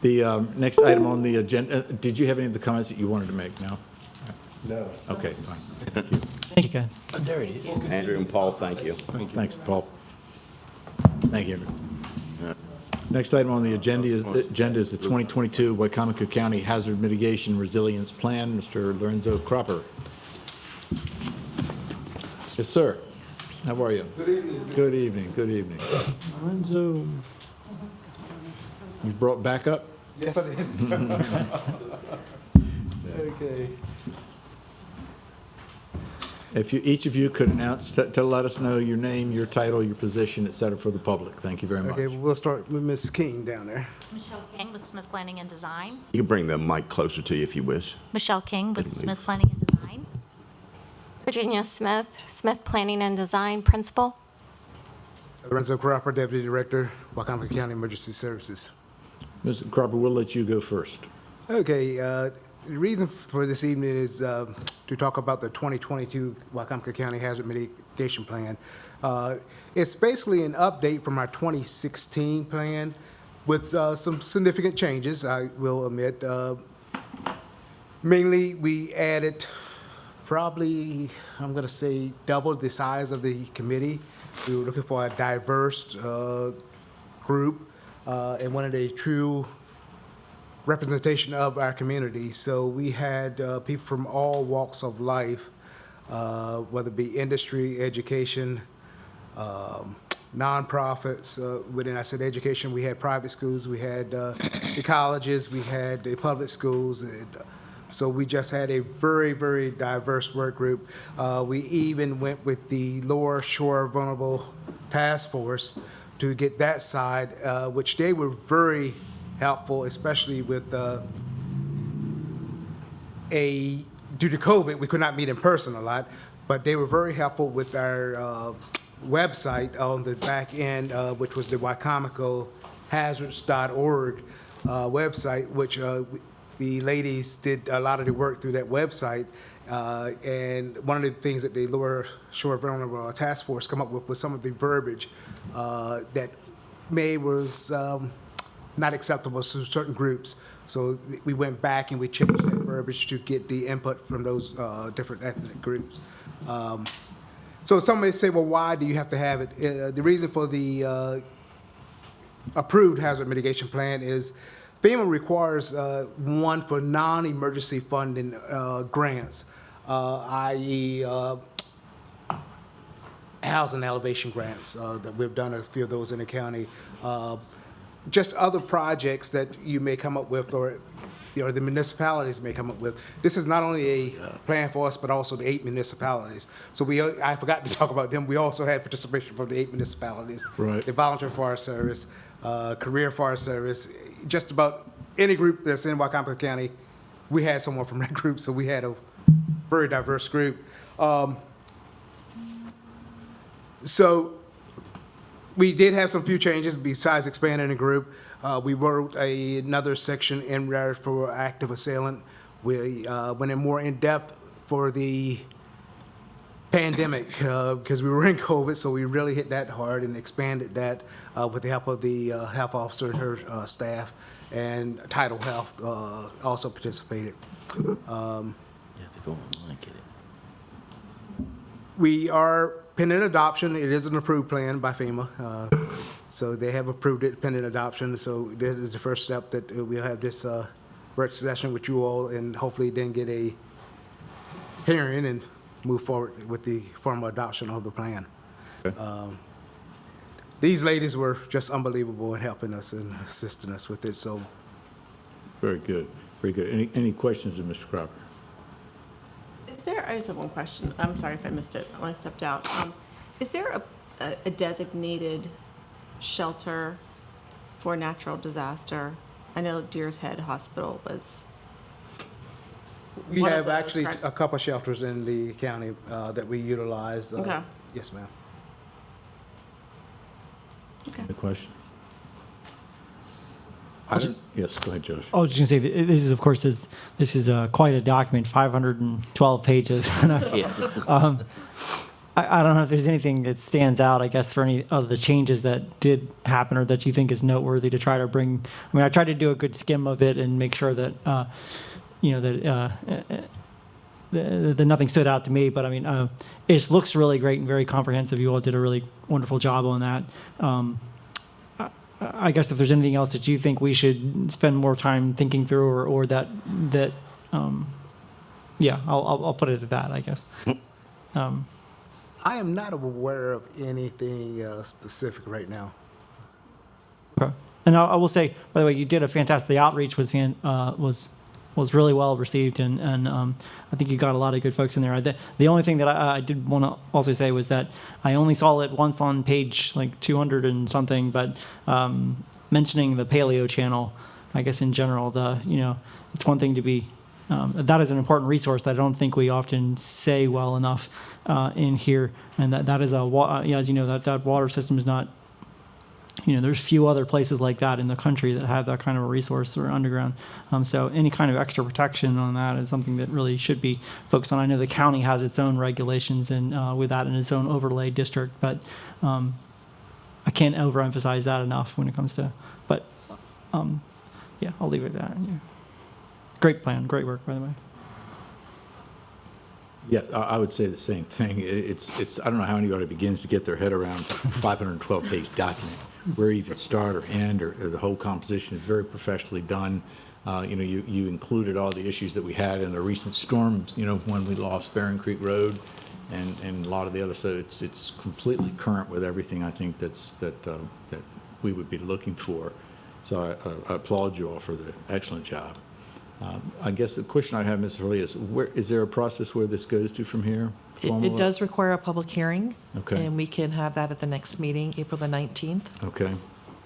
The next item on the agenda, did you have any of the comments that you wanted to make? No? No. Okay, fine. Thank you. Thank you, guys. There it is. Andrew and Paul, thank you. Thanks, Paul. Thank you, Andrew. Next item on the agenda is the 2022 Wicomico County Hazard Mitigation Resilience Plan. Mr. Lorenzo Cropper. Yes, sir. How are you? Good evening. Good evening. Good evening. Lorenzo. You brought backup? Yes, I did. Okay. If you, each of you could announce, let us know your name, your title, your position, et cetera, for the public. Thank you very much. Okay, we'll start with Ms. King down there. Michelle King with Smith Planning and Design. You can bring the mic closer to you if you wish. Michelle King with Please. Smith Planning and Design. Virginia Smith, Smith Planning and Design Principal. Lorenzo Cropper, Deputy Director, Wacomica County Emergency Services. Mr. Cropper, we'll let you go first. Okay, the reason for this evening is to talk about the 2022 Wacomica County Hazard Mitigation Plan. It's basically an update from our 2016 plan with some significant changes, I will admit. Mainly, we added probably, I'm going to say, double the size of the committee. We were looking for a diverse group and wanted a true representation of our community. So we had people from all walks of life, whether it be industry, education, nonprofits. When I said education, we had private schools, we had the colleges, we had the public schools. So we just had a very, very diverse work group. We even went with the Lower Shore Vulnerable Task Force to get that side, which they were very helpful, especially with due to COVID, we could not meet in person a lot, but they were very helpful with our website on the back end, which was the Wicomico hazards.org website, which the ladies did a lot of the work through that website. And one of the things that the Lower Shore Vulnerable Task Force come up with was some of the verbiage that was not acceptable to certain groups. So we went back and we changed that verbiage to get the input from those different ethnic groups. So some may say, well, why do you have to have it? The reason for the approved hazard mitigation plan is FEMA requires one for non-emergency funding grants, i.e. Housing elevation grants. That we've done a few of those in the county. Just other projects that you may come up with, or the municipalities may come up with. This is not only a plan for us, but also the 8 municipalities. So I forgot to talk about them. We also had participation from the 8 municipalities. Right. The Volunteer Fire Service, Career Fire Service, just about any group that's in Wacomico County, we had someone from that group, so we had a very diverse group. So we did have some few changes besides expanding the group. We wrote another section in there for active assailant. We went in more in depth for the pandemic because we were in COVID, so we really hit that hard and expanded that with the help of the health officer and her staff, and Title Health also participated. You have to go online and get it. We are pending adoption. It is an approved plan by FEMA. So they have approved it pending adoption. So this is the first step that we'll have this work session with you all, and hopefully then get a hearing and move forward with the formal adoption of the plan. Okay. These ladies were just unbelievable in helping us and assisting us with it. So Very good. Very good. Any questions of Mr. Cropper? I just have one question. I'm sorry if I missed it when I stepped out. Is there a designated shelter for natural disaster? I know Deer's Head Hospital was. we one of have those, actually correct? a couple shelters in the county that we utilize. Okay. Yes, ma'am. Any questions? Yes, go ahead, Josh. I was just going to say, this is, of course, this is quite a document, 512 pages. I don't know if there's anything that stands out, I guess, for any of the changes that did happen or that you think is noteworthy to try to bring. I mean, I tried to do a good skim of it and make sure that, that nothing stood out to me. But I mean, it looks really great and very comprehensive. You all did a really wonderful job on that. I guess if there's anything else that you think we should spend more time thinking through, or that yeah, I'll put it at that, I guess. I am not aware of anything specific right now. Okay. And I will say, by the way, you did a fantastic. The outreach was really well received, and I think you got a lot of good folks in there. The only thing that I did want to also say was that I only saw it once on page like 200 and something, but mentioning the Paleo channel, I guess in general, it's one thing to be. That is an important resource that I don't think we often say well enough in here, and that is as you know, that water system is not. There's few other places like that in the country that have that kind of a resource or underground. So any kind of extra protection on that is something that really should be focused on. I know the county has its own regulations and with that in its own overlay district, but I can't overemphasize that enough when it comes to. But yeah, I'll leave it at that. Yeah. Great plan, great work, by the way. Yeah, I would say the same thing. It's I don't know how anybody begins to get their head around a 512-page document, where you even start or end, or the whole composition is very professionally done. You included all the issues that we had in the recent storms, when we lost Barron Creek Road and a lot of the other, so it's completely current with everything I think that we would be looking for. So I applaud you all for the excellent job. I guess the question I have, Ms. Hurley, is there a process where this goes to from here? It does require a public hearing. Okay. And we can have that at the next meeting, April the 19th. Okay.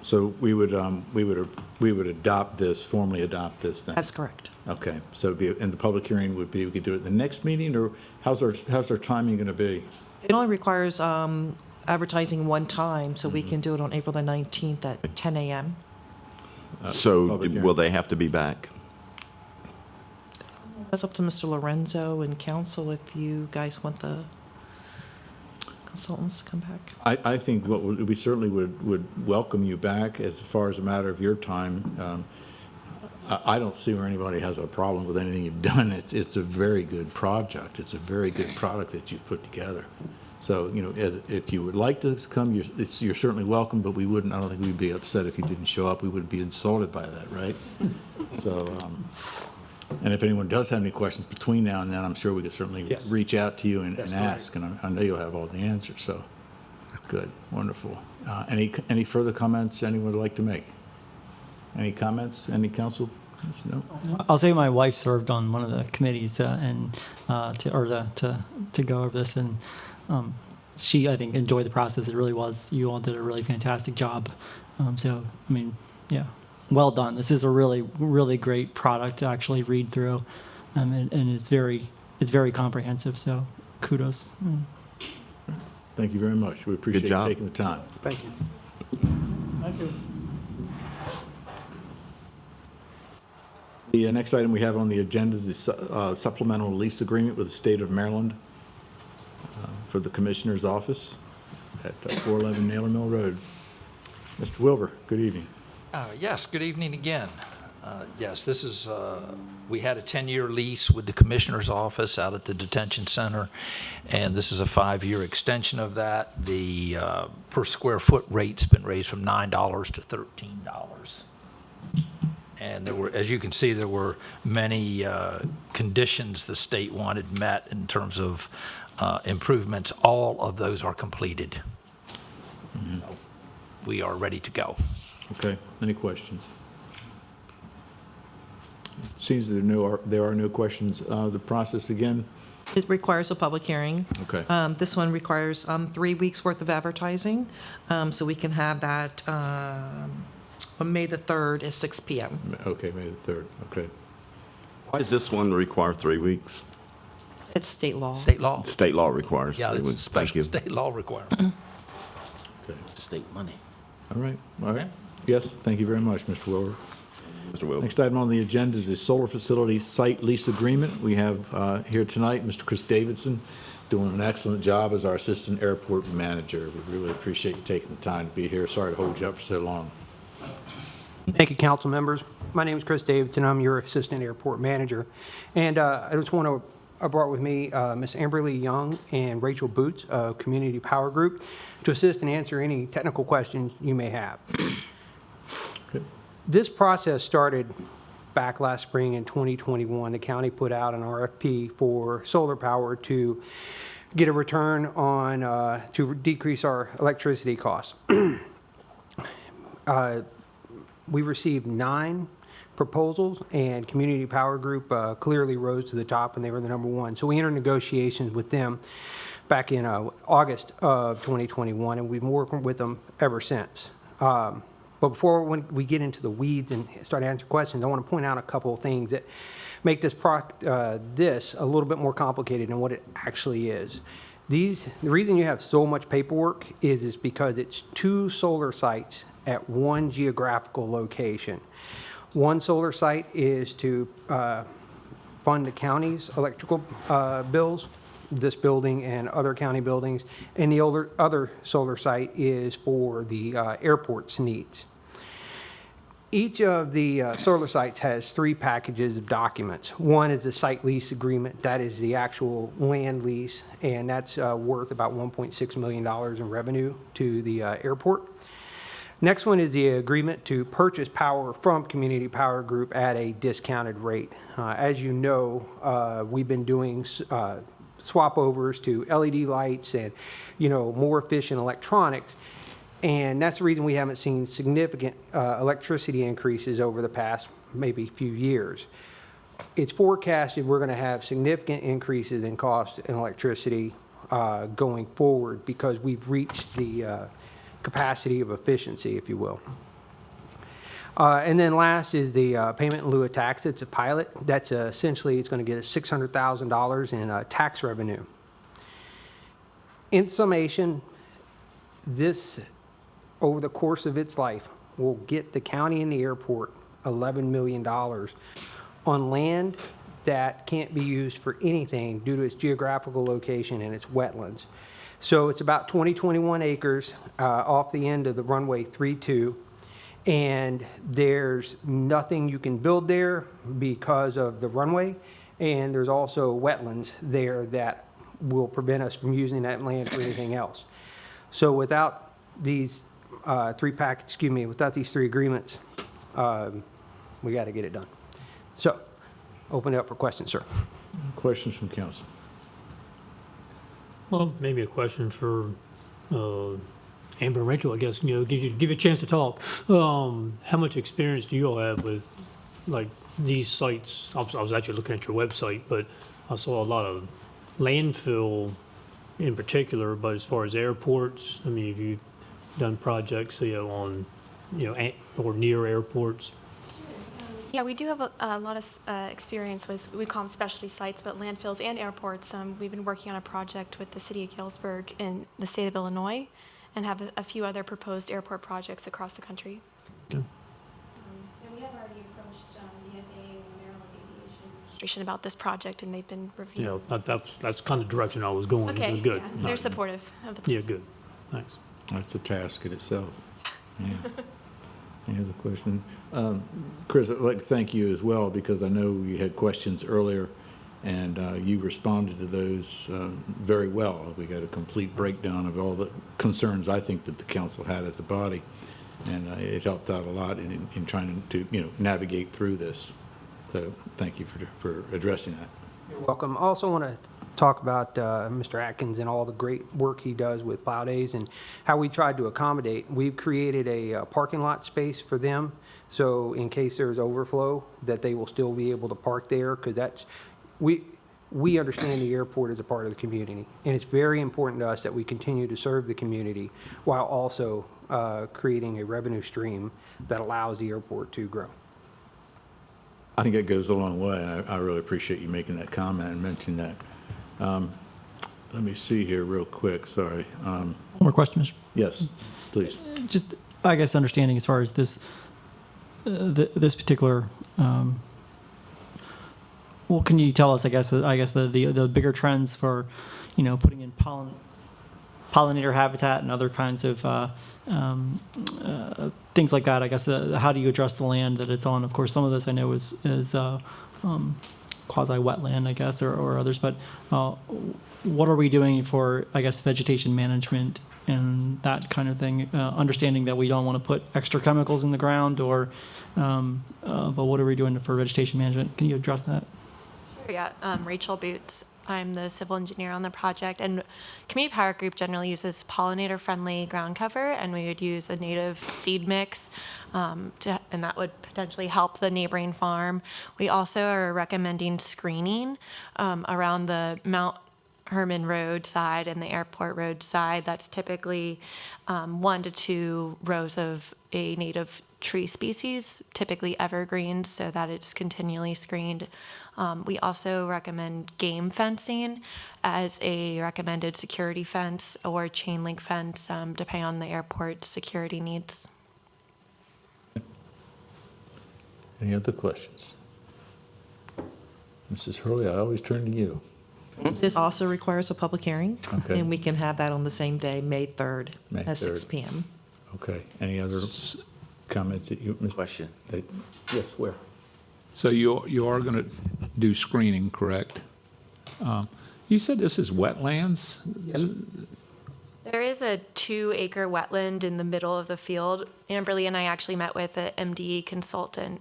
So we would formally adopt this then? That's correct. Okay. So and the public hearing would be, we could do it at the next meeting, or how's our timing going to be? It only requires advertising one time, so we can do it on April the 19th at 10 a.m. So public hearing. will they have to be back? That's up to Mr. Lorenzo and council if you guys want the consultants to come back. I think we certainly would welcome you back as far as a matter of your time. I don't see where anybody has a problem with anything you've done. It's a very good project. It's a very good product that you've put together. So, if you would like to come, you're certainly welcome, but I don't think we'd be upset if you didn't show up. We would be insulted by that, right? So, and if anyone does have any questions between now and then, I'm sure we could certainly reach out to you and ask, and I know you'll have all the answers, so good, wonderful. Any further comments anyone would like to make? Any comments, any council? No? I'll say my wife served on one of the committees to go over this, and she, I think, enjoyed the process. It really was. You all did a really fantastic job. So, I mean, yeah. Well done. This is a really, really great product to actually read through, and it's very comprehensive. So, kudos. Thank you very much. We appreciate you taking the time. Thank you. Thank you. The next item we have on the agenda is the supplemental lease agreement with the state of Maryland for the commissioner's office at 411 Naylor Mill Road. Mr. Wilbur, good evening. Yes, good evening again. Yes, this is, we had a 10-year lease with the Commissioner's Office out at the detention center, and this is a 5-year extension of that. The per square foot rate's been raised from $9 to $13. And there were, as you can see, there were many conditions the state wanted met in terms of improvements. All of those are completed. So we are ready to go. Okay, any questions? Seems that there are no questions. The process again? It requires a public hearing. Okay. This one requires 3 weeks' worth of advertising, so we can have that on May the 3rd at 6 p.m. Okay, May the 3rd, okay. Why does this one require 3 weeks? It's state law. State law. State law requires Yeah, 3 it's weeks. a Thank special you. state law requirement. Okay. State money. All right. Yes, thank you very much, Mr. Wilbur. Mr. Wilbur. Next item on the agenda is the solar facility site lease agreement. We have here tonight Mr. Chris Davidson, doing an excellent job as our assistant airport manager. We really appreciate you taking the time to be here. Sorry to hold you up for so long. Thank you, council members. My name is Chris Davidson. I'm your assistant airport manager. And I just want to, I brought with me Ms. Amberly Young and Rachel Boots of Community Power Group to assist and answer any technical questions you may have. Good. This process started back last spring in 2021. The county put out an RFP for solar power to get a return on, to decrease our electricity costs. We received 9 proposals, and Community Power Group clearly rose to the top, and they were the #1. So we entered negotiations with them back in August of 2021, and we've been working with them ever since. But before we get into the weeds and start answering questions, I want to point out a couple of things that make this this a little bit more complicated than what it actually is. The reason you have so much paperwork is because it's 2 solar sites at 1 geographical location. One solar site is to fund the county's electrical bills, this building and other county buildings, and the other solar site is for the airport's needs. Each of the solar sites has 3 packages of documents. One is the site lease agreement. That is the actual land lease, and that's worth about $1.6 million in revenue to the airport. Next one is the agreement to purchase power from Community Power Group at a discounted rate. As you know, we've been doing swap overs to LED lights and, more efficient electronics. And that's the reason we haven't seen significant electricity increases over the past maybe few years. It's forecasted we're going to have significant increases in cost in electricity going forward because we've reached the capacity of efficiency, if you will. And then last is the payment in lieu of tax. It's a pilot. That's essentially, it's going to get us $600,000 in tax revenue. In summation, this, over the course of its life, will get the county and the airport $11 million on land that can't be used for anything due to its geographical location and its wetlands. So it's about 21 acres off the end of the runway 32, and there's nothing you can build there because of the runway, and there's also wetlands there that will prevent us from using that land for anything else. So without these without these 3 agreements, we got to get it done. So, open it up for questions, sir. Questions from council? Well, maybe a question for Amber and Rachel, I guess, give you a chance to talk. How much experience do you all have with, like, these sites? I was actually looking at your website, but I saw a lot of landfill in particular, but as far as airports, I mean, have you done projects, on, or near airports? Yeah, we do have a lot of experience with, we call them specialty sites, but landfills and airports. We've been working on a project with the city of Galesburg in the state of Illinois and have a few other proposed airport projects across the country. Okay. And we have already approached the FAA and the Maryland Aviation Administration about this project, and they've been reviewing. That's kind of the direction I was going. Okay, So good. yeah, they're supportive of the project. Yeah, good. Thanks. That's a task in itself. Yeah. Any other question? Chris, I'd like to thank you as well, because I know you had questions earlier, and you responded to those very well. We got a complete breakdown of all the concerns I think that the council had as a body, and it helped out a lot in trying to navigate through this. So thank you for addressing that. You're welcome. I also want to talk about Mr. Atkins and all the great work he does with plow days and how we tried to accommodate. We've created a parking lot space for them, so in case there's overflow, that they will still be able to park there, because that's, we understand the airport is a part of the community, and it's very important to us that we continue to serve the community while also creating a revenue stream that allows the airport to grow. I think that goes a long way, and I really appreciate you making that comment and mentioning that. Let me see here real quick, sorry. One more question, Mr. Yes, please. Just, I guess, understanding as far as this, this particular, well, can you tell us, I guess the bigger trends for, putting in pollinator habitat and other kinds of things like that. I guess how do you address the land that it's on? Of course, some of this I know is quasi-wetland, I guess, or others. But what are we doing for, I guess, vegetation management and that kind of thing? Understanding that we don't want to put extra chemicals in the ground, but what are we doing for vegetation management? Can you address that? Yeah, Rachel Boots. I'm the civil engineer on the project, and Community Power Group generally uses pollinator-friendly ground cover, and we would use a native seed mix, and that would potentially help the neighboring farm. We also are recommending screening around the Mount Herman Road side and the Airport Road side. That's typically 1 to 2 rows of a native tree species, typically evergreens, so that it's continually screened. We also recommend game fencing as a recommended security fence or chain link fence, depending on the airport's security needs. Any other questions? Mrs. Hurley, I always turn to you. This also requires a public hearing. Okay. And we can have that on the same day, May 3rd, May at 6 3rd. PM. Okay. Any other comments that you, Mr. Question. Yes, where? So you are going to do screening, correct? You said this is wetlands? There is a 2-acre wetland in the middle of the field. Amberly and I actually met with the MDE consultant,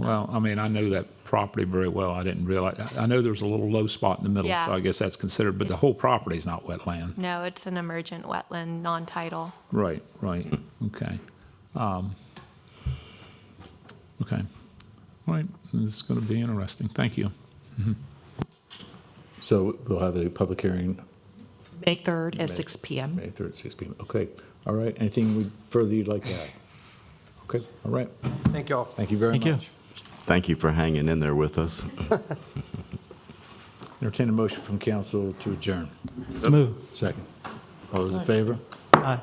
Well, I mean, I know that property very well. I didn't realize, I know there's a little low spot in the middle, Yeah. so I guess that's considered, but the whole property is not wetland. no, it's an emergent wetland, non-tidal. Right, okay. Okay. All right, this is going to be interesting. Thank you. So we'll have a public hearing May 3rd at 6 PM. May 3rd, 6 p.m. Okay. All right. Anything further you'd like to add? Okay. All right. Thank you all. Thank you very Thank you. much. Thank you for hanging in there with us. Entertain a motion from council to adjourn. Move. Second. All those in favor? Aye.